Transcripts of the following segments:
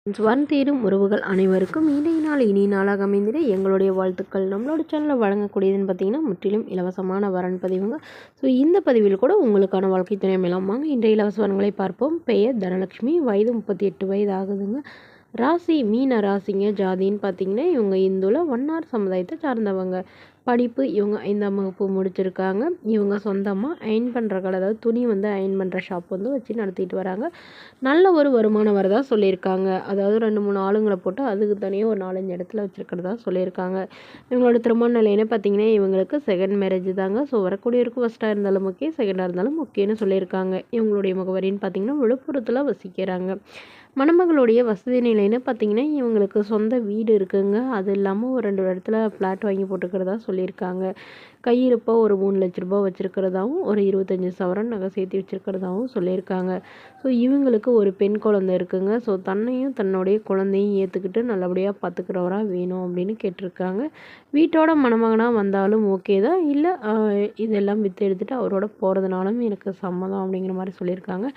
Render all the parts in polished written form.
வன் தேடும் உறவுகள் அனைவருக்கும் இன்றைய நாள் இனிய நாளாக அமைந்திட எங்களுடைய வாழ்த்துக்கள். நம்மளோட சேனலில் வழங்கக்கூடியதுன்னு பார்த்தீங்கன்னா முற்றிலும் இலவசமான வரன் பதிவுங்க. ஸோ இந்த பதிவில் கூட உங்களுக்கான வாழ்க்கை துணை மேலாமாங்க இன்றைய இலவச வரன்களை பார்ப்போம். பெயர் தனலட்சுமி, வயது 38 வயது ஆகுதுங்க. ராசி மீன ராசிங்க. ஜாதின்னு பார்த்தீங்கன்னா இவங்க இந்துல வண்ணார் சமுதாயத்தை சார்ந்தவங்க. படிப்பு இவங்க 5ஆம் வகுப்பு முடிச்சிருக்காங்க. இவங்க சொந்தமாக அயன் பண்ணுற கடை, அதாவது துணி அயன் பண்ணுற ஷாப் வச்சு நடத்திட்டு வராங்க. நல்ல ஒரு வருமானம் வரதா சொல்லியிருக்காங்க. அதாவது 2-3 ஆளுங்களை போட்டு அதுக்கு தனியாக ஒரு 4-5 இடத்துல வச்சுருக்கிறதா சொல்லியிருக்காங்க. இவங்களோட திருமண நிலைன்னு பார்த்தீங்கன்னா இவங்களுக்கு செகண்ட் மேரேஜ் தாங்க. ஸோ வரக்கூடியவருக்கு ஃபஸ்ட்டாக இருந்தாலும் ஓகே, செகண்டாக இருந்தாலும் ஓகேன்னு சொல்லியிருக்காங்க. இவங்களுடைய முகவரின்னு பார்த்தீங்கன்னா விழுப்புரத்தில் வசிக்கிறாங்க. மணமகளுடைய வசதி நிலைன்னு பார்த்தீங்கன்னா இவங்களுக்கு சொந்த வீடு இருக்குங்க. அது இல்லாமல் ஒரு 2 இடத்துல ஃப்ளாட் வாங்கி போட்டுக்கிறதா சொல்லியிருக்காங்க. கையிருப்பாக ஒரு 3 லட்ச ரூபா வச்சுருக்கிறதாவும், ஒரு 25 சவரன் நகை சேர்த்து வச்சுருக்கிறதாவும் சொல்லியிருக்காங்க. ஸோ இவங்களுக்கு ஒரு பெண் குழந்தை இருக்குங்க. ஸோ தன்னையும் தன்னுடைய குழந்தையும் ஏற்றுக்கிட்டு நல்லபடியாக பார்த்துக்கிறவராக வேணும் அப்படின்னு கேட்டிருக்காங்க. வீட்டோட மணமகனாக வந்தாலும் ஓகே தான், இல்லை இதெல்லாம் விற்று எடுத்துகிட்டு அவரோட போகிறதுனாலும் எனக்கு சம்மதம் அப்படிங்கிற மாதிரி சொல்லியிருக்காங்க.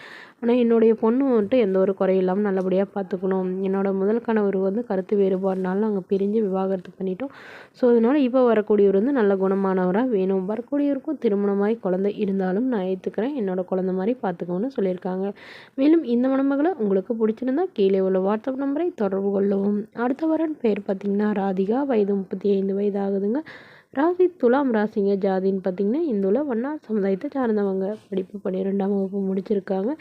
ஆனால் என்னுடைய பொண்ணு எந்த ஒரு குறையும் இல்லாமல் நல்லபடியாக பார்த்துக்கணும். என்னோடய முதல் கணவர் கருத்து வேறுபாடுனால நாங்கள் பிரிஞ்சு விவாகரத்து பண்ணிட்டோம். ஸோ அதனால் இப்போ வரக்கூடியவர் நல்ல குணமானவர் வேணும். வரக்கூடியவருக்கும் திருமணமாய் குழந்தை இருந்தாலும் நான் ஏற்றுக்கிறேன். என்னோடய குழந்தை மாதிரி பார்த்துக்கோன்னு சொல்லியிருக்காங்க. மேலும் இந்த மணமகளை உங்களுக்கு பிடிச்சிருந்தா கீழே உள்ள வாட்ஸ்அப் நம்பரை தொடர்பு கொள்ளவும். அடுத்த வரன் பேர் பார்த்திங்கன்னா ராதிகா, வயது 35 வயது ஆகுதுங்க. ராசி துலாம் ராசிங்க. ஜாதின்னு பார்த்திங்கன்னா இந்துல வண்ணார் சமுதாயத்தை சார்ந்தவங்க. படிப்பு 12ஆம் வகுப்பு முடிச்சிருக்காங்க.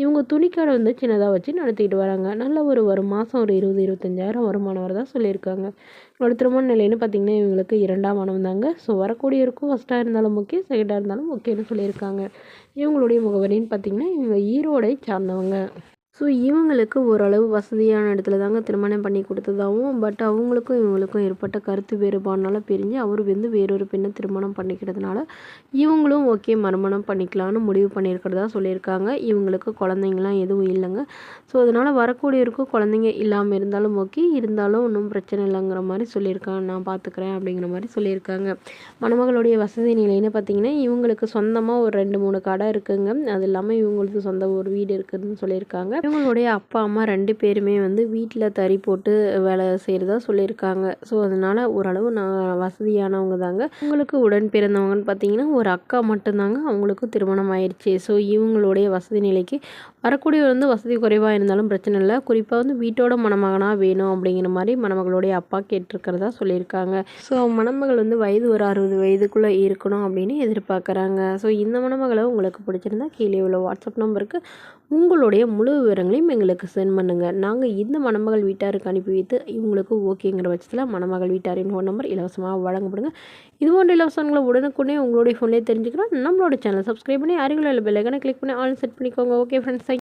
இவங்க துணிக்கடை சின்னதாக வச்சு நடத்திக்கிட்டு வராங்க. நல்ல ஒரு மாதம் ஒரு 20-25,000 வருமானம் வரதா சொல்லியிருக்காங்க. இவங்களோட திருமண நிலைன்னு பார்த்திங்கன்னா இவங்களுக்கு 2ஆம் மனம் தாங்க. ஸோ வரக்கூடியவருக்கும் ஃபஸ்ட்டாக இருந்தாலும் ஓகே, செகண்டாக இருந்தாலும் ஓகேன்னு சொல்லியிருக்காங்க. இவங்களுடைய முகவரின்னு பார்த்திங்கன்னா இவங்க ஈரோடை சார்ந்தவங்க. ஸோ இவங்களுக்கு ஓரளவு வசதியான இடத்துல தாங்க திருமணம் பண்ணி கொடுத்ததாகவும், பட் அவங்களுக்கும் இவங்களுக்கும் ஏற்பட்ட கருத்து வேறுபாடுனால பிரிஞ்சு அவர் வேறொரு பெண்ணை திருமணம் பண்ணிக்கிறதுனால இவங்களும் ஓகே மறுமணம் பண்ணிக்கலான்னு முடிவு பண்ணியிருக்கிறதா சொல்லியிருக்காங்க. இவங்களுக்கு குழந்தைங்களாம் எதுவும் இல்லைங்க. ஸோ அதனால் வரக்கூடியவருக்கும் குழந்தைங்க இல்லாமல் இருந்தாலும் ஓகே, இருந்தாலும் ஒன்றும் பிரச்சனை இல்லைங்கிற மாதிரி சொல்லியிருக்காங்க. நான் பார்த்துக்கிறேன் அப்படிங்கிற மாதிரி சொல்லியிருக்காங்க. மணமகளுடைய வசதி நிலைன்னு பார்த்திங்கன்னா இவங்களுக்கு சொந்தமாக ஒரு 2-3 கடை இருக்குங்க. அது இல்லாமல் இவங்களுக்கு சொந்த ஒரு வீடு இருக்குதுன்னு சொல்லியிருக்காங்க. இவங்களுடைய அப்பா அம்மா 2 பேருமே வீட்டில் தறி போட்டு வேலை செய்கிறதா சொல்லியிருக்காங்க. ஸோ அதனால் ஓரளவு நான் வசதியானவங்க தாங்க. உங்களுக்கு உடன் பிறந்தவங்கன்னு பார்த்தீங்கன்னா ஒரு அக்கா மட்டும்தாங்க. அவங்களுக்கும் திருமணம் ஆயிடுச்சு. ஸோ இவங்களுடைய வசதி நிலைக்கு வரக்கூடிய வசதி குறைவாக இருந்தாலும் பிரச்சனை இல்லை. குறிப்பாக வீட்டோட மணமகனாக வேணும் அப்படிங்கிற மாதிரி மணமகளுடைய அப்பா கேட்டிருக்கிறதா சொல்லியிருக்காங்க. ஸோ மணமகள் வயது ஒரு 60 வயதுக்குள்ளே இருக்கணும் அப்படின்னு எதிர்பார்க்குறாங்க. ஸோ இந்த மணமகளை உங்களுக்கு பிடிச்சிருந்தா கீழே உள்ள வாட்ஸ்அப் நம்பருக்கு உங்களுடைய முழு விவரங்களையும் எங்களுக்கு சென்ட் பண்ணுங்கள். நாங்கள் இந்த மணமகள் வீட்டாருக்கு அனுப்பி வைத்து இவங்களுக்கு ஓகேங்கிற பட்சத்தில் மணமகள் வீட்டாரின் ஃபோன் நம்பர் இலவசமாக வழங்கப்படுங்க. இது போன்ற இலவசங்களை உடனுக்குடனே உங்களுடைய ஃபோன்லேயே தெரிஞ்சுக்கிறோம். நம்மளோட சேனல் சப்ஸ்கிரைப் பண்ணி அருகில் உள்ள பெல் ஐகானை கிளிக் பண்ணி ஆல் செட் பண்ணிக்கோங்க. Okay friends.